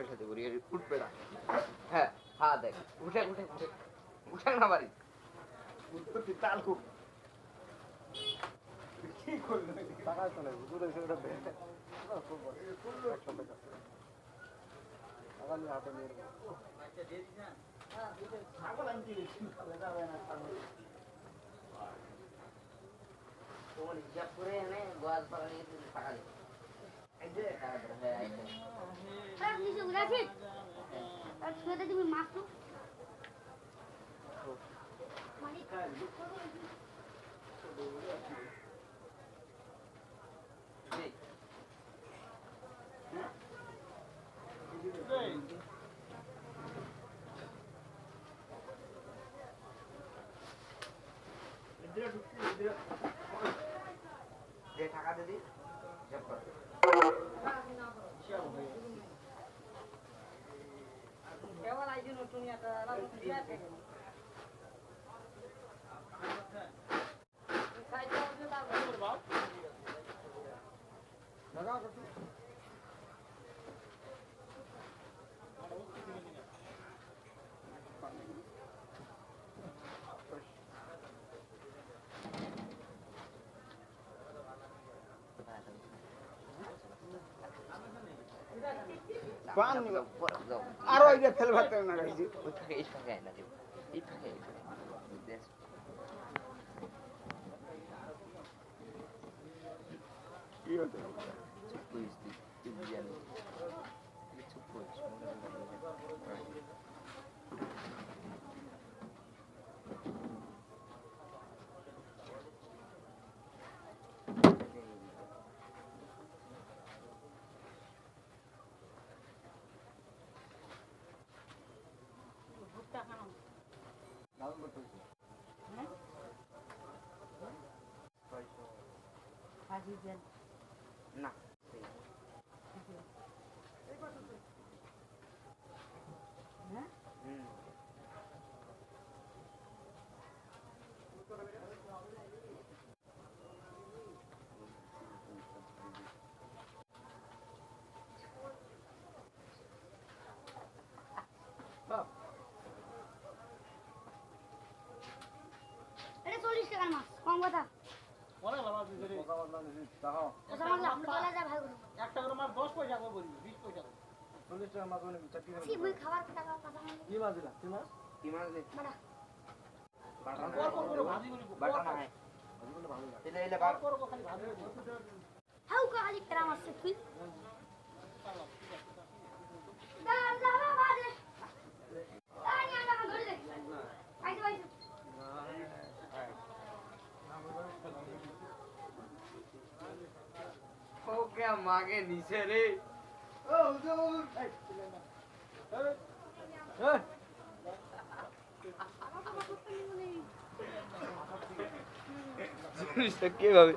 সাথে করি উঠবে না। হ্যাঁ হ্যাঁ দেখ উঠে উঠে উঠে উঠে না বাড়ি তাল খুব কি করলো টাকা চলে দূরে সেটা টাকা নিয়ে হাতে নিয়ে ছাগল আনতে যাবে না ছাগল ওই হিসাব করে এনে গোয়াল পাড়া নিয়ে টাকা দিই এই যে হ্যাঁ এই যে স্যার কিছু রাখি আর ছেড়ে দিবি মাছ তো মানে যে টাকা দিদি জব কর কেবল আইজি নতুনিয়াটা রাখো দিয়া থাকে খাইতে হবে না বাপ লাগা করতে পান আর ওই যে ফেল ভাতে না গাইছি ওই থেকে এই ফাঁকে না দিব এই ফাঁকে দেশ কি হতো চুপ করিস তুই জানি চুপ করিস না এটা 40 টাকার মাছ কম কথা অনেক লাভ আছে রে কথা বললাম দেখো ওটা আমার আপনি বলা যায় ভাই এক টাকার মাছ 10 পয়সা করে বলবি 20 পয়সা 40 টাকা মাছ মানে চাকরি করে কি বই খাবার টাকা কথা বলি কি মাছ দিলা কি মাছ বড়া কর করে ভাজি করি বাটা না হয় ভাজি করলে ভালো লাগে এলে এলে বার কর খালি ভাজি করি হাউ কা আলি কেরাম আছে তুই দাঁড়া দাঁড়া বাজে আনি আনা ধরে দে আইছে আইছে ও কে মাগে নিচে রে ও হুজুর এই জিনিসটা কিভাবে